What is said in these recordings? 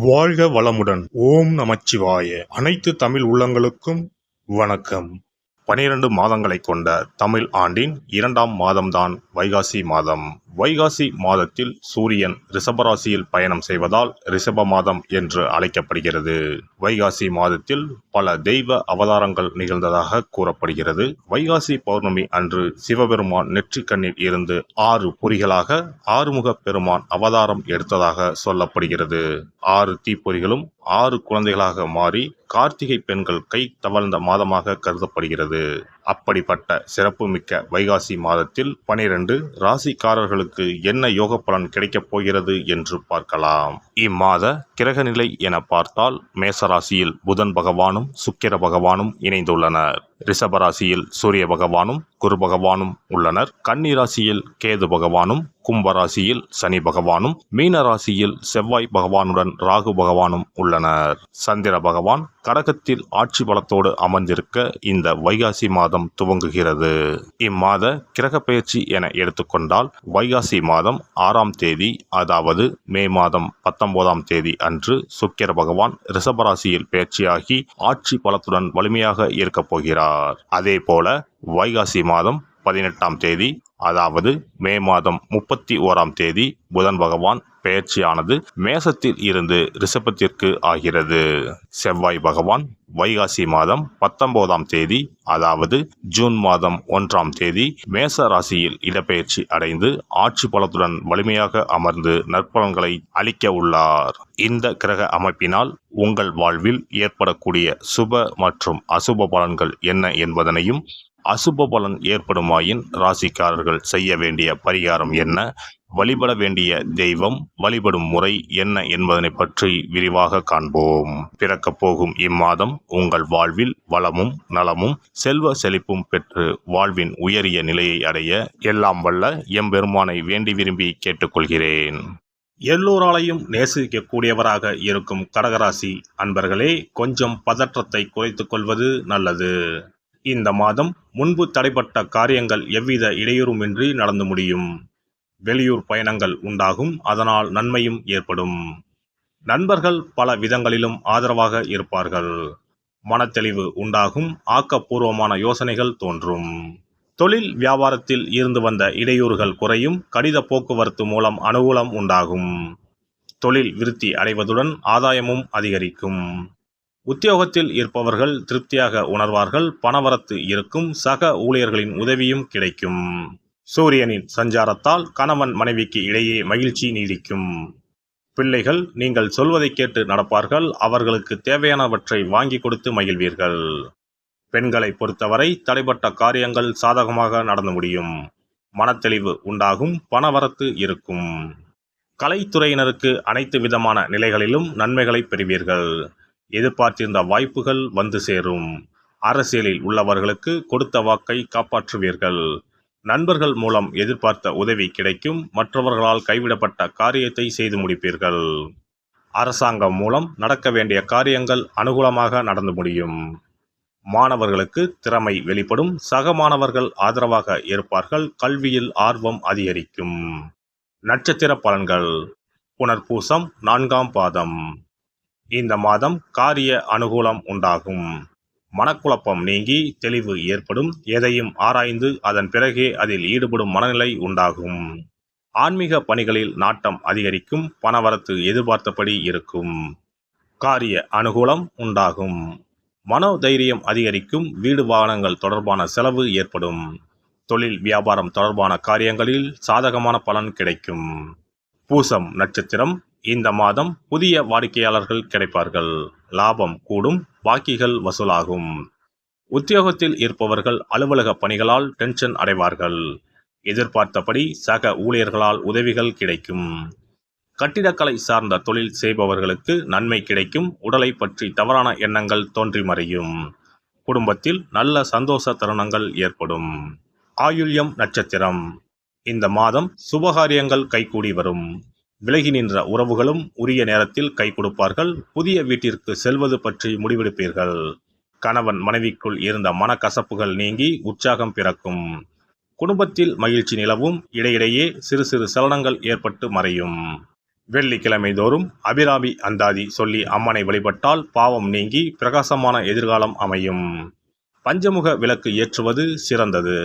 வாழ்க வளமுடன். ஓம் நமச்சிவாய. அனைத்து தமிழ் உள்ளங்களுக்கும் வணக்கம். 12 மாதங்களை கொண்ட தமிழ் ஆண்டின் 2ஆம் மாதம்தான் வைகாசி மாதம். வைகாசி மாதத்தில் சூரியன் ரிஷபராசியில் பயணம் செய்வதால் ரிஷப மாதம் என்று அழைக்கப்படுகிறது. வைகாசி மாதத்தில் பல தெய்வ அவதாரங்கள் நிகழ்ந்ததாக கூறப்படுகிறது. வைகாசி பௌர்ணமி அன்று சிவபெருமான் நெற்றிக்கண்ணில் இருந்து 6 பொறிகளாக ஆறுமுக பெருமான் அவதாரம் எடுத்ததாக சொல்லப்படுகிறது. 6 தீப்பொறிகளும் 6 குழந்தைகளாக மாறி கார்த்திகை பெண்கள் கை தவழ்ந்த மாதமாக கருதப்படுகிறது. அப்படிப்பட்ட சிறப்புமிக்க வைகாசி மாதத்தில் 12 ராசிக்காரர்களுக்கு என்ன யோக பலன் கிடைக்கப் போகிறது என்று பார்க்கலாம். இம்மாத கிரகநிலை என பார்த்தால் மேசராசியில் புதன் பகவானும் சுக்கிர பகவானும் இணைந்துள்ளனர். ரிஷபராசியில் சூரிய பகவானும் குரு பகவானும் உள்ளனர். கன்னி ராசியில் கேது பகவானும், கும்பராசியில் சனி பகவானும், மீன ராசியில் செவ்வாய் பகவானுடன் ராகு பகவானும் உள்ளனர். சந்திர பகவான் கடகத்தில் ஆட்சி பலத்தோடு அமர்ந்திருக்க இந்த வைகாசி மாதம் துவங்குகிறது. இம்மாத கிரக பெயர்ச்சி என எடுத்துக்கொண்டால் வைகாசி மாதம் 6ஆம் தேதி, அதாவது மே மாதம் 19ஆம் தேதி அன்று சுக்கிர பகவான் ரிஷபராசியில் பெயர்ச்சியாகி ஆட்சி பலத்துடன் வலிமையாக இருக்கப் போகிறார். அதே போல வைகாசி மாதம் 18ஆம் தேதி, அதாவது மே மாதம் 31ஆம் தேதி புதன் பகவான் பெயர்ச்சியானது மேசத்தில் இருந்து ரிஷபத்திற்கு ஆகிறது. செவ்வாய் பகவான் வைகாசி மாதம் 19ஆம் தேதி, அதாவது ஜூன் மாதம் 1ஆம் தேதி மேச ராசியில் இடப்பெயர்ச்சி அடைந்து ஆட்சி பலத்துடன் வலிமையாக அமர்ந்து நற்பலன்களை அளிக்க உள்ளார். இந்த கிரக அமைப்பினால் உங்கள் வாழ்வில் ஏற்படக்கூடிய சுப மற்றும் அசுப பலன்கள் என்ன என்பதனையும், அசுப பலன் ஏற்படுமாயின் ராசிக்காரர்கள் செய்ய வேண்டிய பரிகாரம் என்ன, வழிபட வேண்டிய தெய்வம், வழிபடும் முறை என்ன என்பதனை பற்றி விரிவாக காண்போம். பிறக்கப் போகும் இம்மாதம் உங்கள் வாழ்வில் வளமும் நலமும் செல்வ செழிப்பும் பெற்று வாழ்வின் உயரிய நிலையை அடைய எல்லாம் வல்ல எம்பெருமானை வேண்டி விரும்பி கேட்டுக்கொள்கிறேன். எல்லோராலையும் நேசிக்கக்கூடியவராக இருக்கும் கடகராசி அன்பர்களே, கொஞ்சம் பதற்றத்தை குறைத்துக் கொள்வது நல்லது. இந்த மாதம் முன்பு தடைப்பட்ட காரியங்கள் எவ்வித இடையூறுமின்றி நடந்து முடியும். வெளியூர் பயணங்கள் உண்டாகும், அதனால் நன்மையும் ஏற்படும். நண்பர்கள் பல விதங்களிலும் ஆதரவாக இருப்பார்கள். மனத்தெளிவு உண்டாகும், ஆக்கப்பூர்வமான யோசனைகள் தோன்றும். தொழில் வியாபாரத்தில் இருந்து வந்த இடையூறுகள் குறையும், கடித போக்குவரத்து மூலம் அனுகூலம் உண்டாகும். தொழில் விருத்தி அடைவதுடன் ஆதாயமும் அதிகரிக்கும். உத்தியோகத்தில் இருப்பவர்கள் திருப்தியாக உணர்வார்கள், பணவரத்து இருக்கும், சக ஊழியர்களின் உதவியும் கிடைக்கும். சூரியனின் சஞ்சாரத்தால் கணவன் மனைவிக்கு இடையே மகிழ்ச்சி நீடிக்கும். பிள்ளைகள் நீங்கள் சொல்வதை கேட்டு நடப்பார்கள், அவர்களுக்கு தேவையானவற்றை வாங்கி கொடுத்து மகிழ்வீர்கள். பெண்களை பொறுத்தவரை தடைப்பட்ட காரியங்கள் சாதகமாக நடந்து முடியும். மனத்தெளிவு உண்டாகும், பணவரத்து இருக்கும். கலைத்துறையினருக்கு அனைத்து விதமான நிலைகளிலும் நன்மைகளை பெறுவீர்கள். எதிர்பார்த்திருந்த வாய்ப்புகள் வந்து சேரும். அரசியலில் உள்ளவர்களுக்கு கொடுத்த வாக்கை காப்பாற்றுவீர்கள். நண்பர்கள் மூலம் எதிர்பார்த்த உதவி கிடைக்கும். மற்றவர்களால் கைவிடப்பட்ட காரியத்தை செய்து முடிப்பீர்கள். அரசாங்கம் மூலம் நடக்க வேண்டிய காரியங்கள் அனுகூலமாக நடந்து முடியும். மாணவர்களுக்கு திறமை வெளிப்படும், சக மாணவர்கள் ஆதரவாக இருப்பார்கள், கல்வியில் ஆர்வம் அதிகரிக்கும். நட்சத்திர பலன்கள். புனர்பூசம் 4ஆம் பாதம். இந்த மாதம் காரிய அனுகூலம் உண்டாகும். மனக்குழப்பம் நீங்கி தெளிவு ஏற்படும். எதையும் ஆராய்ந்து அதன் பிறகே அதில் ஈடுபடும் மனநிலை உண்டாகும். ஆன்மீக பணிகளில் நாட்டம் அதிகரிக்கும், பணவரத்து எதிர்பார்த்தபடி இருக்கும். காரிய அனுகூலம் உண்டாகும். மனோதைரியம் அதிகரிக்கும், வீடு வாகனங்கள் தொடர்பான செலவு ஏற்படும். தொழில் வியாபாரம் தொடர்பான காரியங்களில் சாதகமான பலன் கிடைக்கும். பூசம் நட்சத்திரம். இந்த மாதம் புதிய வாடிக்கையாளர்கள் கிடைப்பார்கள். லாபம் கூடும், பாக்கிகள் வசூலாகும். உத்தியோகத்தில் இருப்பவர்கள் அலுவலக பணிகளால் டென்ஷன் அடைவார்கள். எதிர்பார்த்தபடி சக ஊழியர்களால் உதவிகள் கிடைக்கும். கட்டிடக்கலை சார்ந்த தொழில் செய்பவர்களுக்கு நன்மை கிடைக்கும். உடலை பற்றி தவறான எண்ணங்கள் தோன்றி மறையும். குடும்பத்தில் நல்ல சந்தோஷ தருணங்கள் ஏற்படும். ஆயுள்யம் நட்சத்திரம். இந்த மாதம் சுபகாரியங்கள் கைகூடி வரும். விலகி நின்ற உறவுகளும் உரிய நேரத்தில் கை கொடுப்பார்கள். புதிய வீட்டிற்கு செல்வது பற்றி முடிவெடுப்பீர்கள். கணவன் மனைவிக்குள் இருந்த மனக்கசப்புகள் நீங்கி உற்சாகம் பிறக்கும். குடும்பத்தில் மகிழ்ச்சி நிலவும். இடையிடையே சிறு சிறு சலனங்கள் ஏற்பட்டு மறையும். வெள்ளிக்கிழமை தோறும் அபிராமி அந்தாதி சொல்லி அம்மனை வழிபட்டால் பாவம் நீங்கி பிரகாசமான எதிர்காலம் அமையும். பஞ்சமுக விளக்கு ஏற்றுவது சிறந்தது.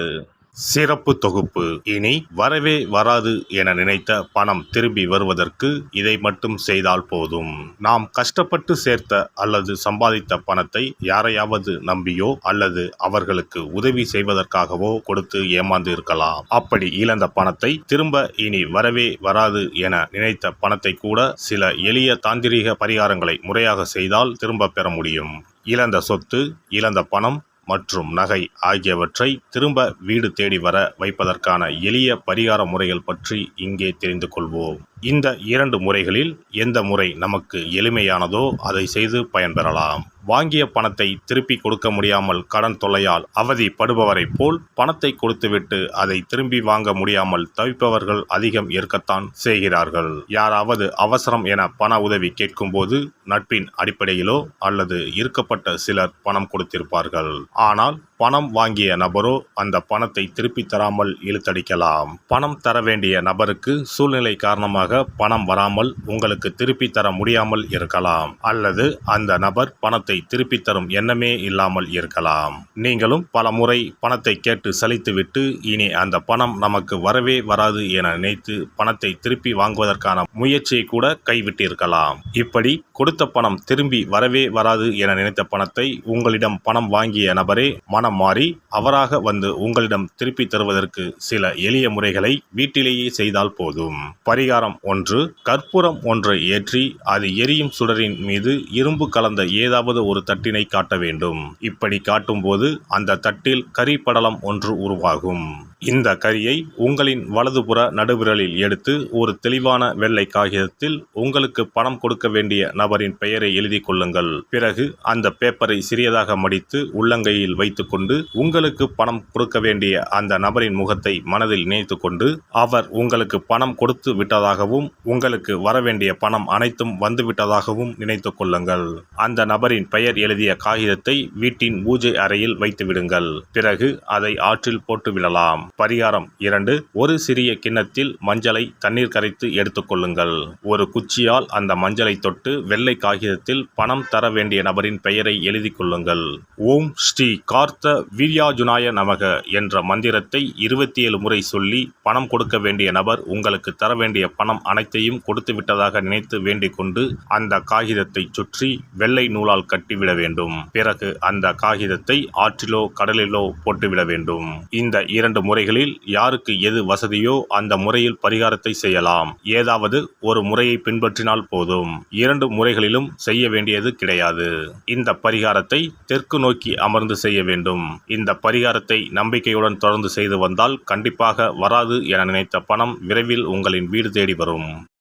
சிறப்பு தொகுப்பு. இனி வரவே வராது என நினைத்த பணம் திரும்பி வருவதற்கு இதை மட்டும் செய்தால் போதும். நாம் கஷ்டப்பட்டு சேர்த்த அல்லது சம்பாதித்த பணத்தை யாரையாவது நம்பியோ அல்லது அவர்களுக்கு உதவி செய்வதற்காகவோ கொடுத்து ஏமாந்து இருக்கலாம். அப்படி இழந்த பணத்தை திரும்ப இனி வரவே வராது என நினைத்த பணத்தை கூட சில எளிய தாந்திரீக பரிகாரங்களை முறையாக செய்தால் திரும்ப பெற முடியும். இழந்த சொத்து, இழந்த பணம் மற்றும் நகை ஆகியவற்றை திரும்ப வீடு தேடி வர வைப்பதற்கான எளிய பரிகார முறைகள் பற்றி இங்கே தெரிந்து கொள்வோம். இந்த 2 முறைகளில் எந்த முறை நமக்கு எளிமையானதோ அதை செய்து பயன்பெறலாம். வாங்கிய பணத்தை திருப்பி கொடுக்க முடியாமல் கடன் தொல்லையால் அவதிப்படுபவரை போல் பணத்தை கொடுத்துவிட்டு அதை திரும்பி வாங்க முடியாமல் தவிப்பவர்கள் அதிகம் இருக்கத்தான் செய்கிறார்கள். யாராவது அவசரம் என பண உதவி கேட்கும்போது நட்பின் அடிப்படையிலோ அல்லது இருக்கப்பட்ட சிலர் பணம் கொடுத்திருப்பார்கள். ஆனால் பணம் வாங்கிய நபரோ அந்த பணத்தை திருப்பி தராமல் இழுத்தடிக்கலாம். பணம் தர வேண்டிய நபருக்கு சூழ்நிலை காரணமாக பணம் வராமல் உங்களுக்கு திருப்பி தர முடியாமல் இருக்கலாம். அல்லது அந்த நபர் பணத்தை திருப்பி தரும் எண்ணமே இல்லாமல் இருக்கலாம். நீங்களும் பல முறை பணத்தை கேட்டு சலித்துவிட்டு இனி அந்த பணம் நமக்கு வரவே வராது என நினைத்து பணத்தை திருப்பி வாங்குவதற்கான முயற்சியை கூட கைவிட்டிருக்கலாம். இப்படி கொடுத்த பணம் திரும்பி வரவே வராது என நினைத்த பணத்தை உங்களிடம் பணம் வாங்கிய நபரே மனம் மாறி அவராக வந்து உங்களிடம் திருப்பி தருவதற்கு சில எளிய முறைகளை வீட்டிலேயே செய்தால் போதும். பரிகாரம் 1. கற்பூரம் ஒன்றை ஏற்றி அது எரியும் சுடரின் மீது இரும்பு கலந்த ஏதாவது ஒரு தட்டினை காட்ட வேண்டும். இப்படி காட்டும் போது அந்த தட்டில் கரி படலம் ஒன்று உருவாகும். இந்த கரியை உங்களின் வலதுபுற நடுவிரலில் எடுத்து ஒரு தெளிவான வெள்ளை காகிதத்தில் உங்களுக்கு பணம் கொடுக்க வேண்டிய நபரின் பெயரை எழுதி கொள்ளுங்கள். பிறகு அந்த பேப்பரை சிறியதாக மடித்து உள்ளங்கையில் வைத்துக் கொண்டு உங்களுக்கு பணம் கொடுக்க வேண்டிய அந்த நபரின் முகத்தை மனதில் நினைத்து கொண்டு அவர் உங்களுக்கு பணம் கொடுத்து விட்டதாகவும் உங்களுக்கு வரவேண்டிய பணம் அனைத்தும் வந்துவிட்டதாகவும் நினைத்து கொள்ளுங்கள். அந்த நபரின் பெயர் எழுதிய காகிதத்தை வீட்டின் பூஜை அறையில் வைத்து விடுங்கள். பிறகு அதை ஆற்றில் போட்டு விடலாம். பரிகாரம் 2. ஒரு சிறிய கிண்ணத்தில் மஞ்சளை தண்ணீர் கரைத்து எடுத்துக்கொள்ளுங்கள். ஒரு குச்சியால் அந்த மஞ்சளை தொட்டு வெள்ளை காகிதத்தில் பணம் தர வேண்டிய நபரின் பெயரை எழுதி கொள்ளுங்கள். ஓம் ஸ்ரீ கார்த்த வீர்யாஜுனாய நமக என்ற மந்திரத்தை 27 முறை சொல்லி பணம் கொடுக்க வேண்டிய நபர் உங்களுக்கு தர வேண்டிய பணம் அனைத்தையும் கொடுத்து விட்டதாக நினைத்து வேண்டிக் கொண்டு அந்த காகிதத்தை சுற்றி வெள்ளை நூலால் கட்டிவிட வேண்டும். பிறகு அந்த காகிதத்தை ஆற்றிலோ கடலிலோ போட்டுவிட வேண்டும். இந்த 2 முறைகளில் யாருக்கு எது வசதியோ அந்த முறையில் பரிகாரத்தை செய்யலாம். ஏதாவது ஒரு முறையை பின்பற்றினால் போதும். 2 முறைகளிலும் செய்ய வேண்டியது கிடையாது. இந்த பரிகாரத்தை தெற்கு நோக்கி அமர்ந்து செய்ய வேண்டும். இந்த பரிகாரத்தை நம்பிக்கையுடன் தொடர்ந்து செய்து வந்தால் கண்டிப்பாக வராது என நினைத்த பணம் விரைவில் உங்களின் வீடு தேடி வரும்.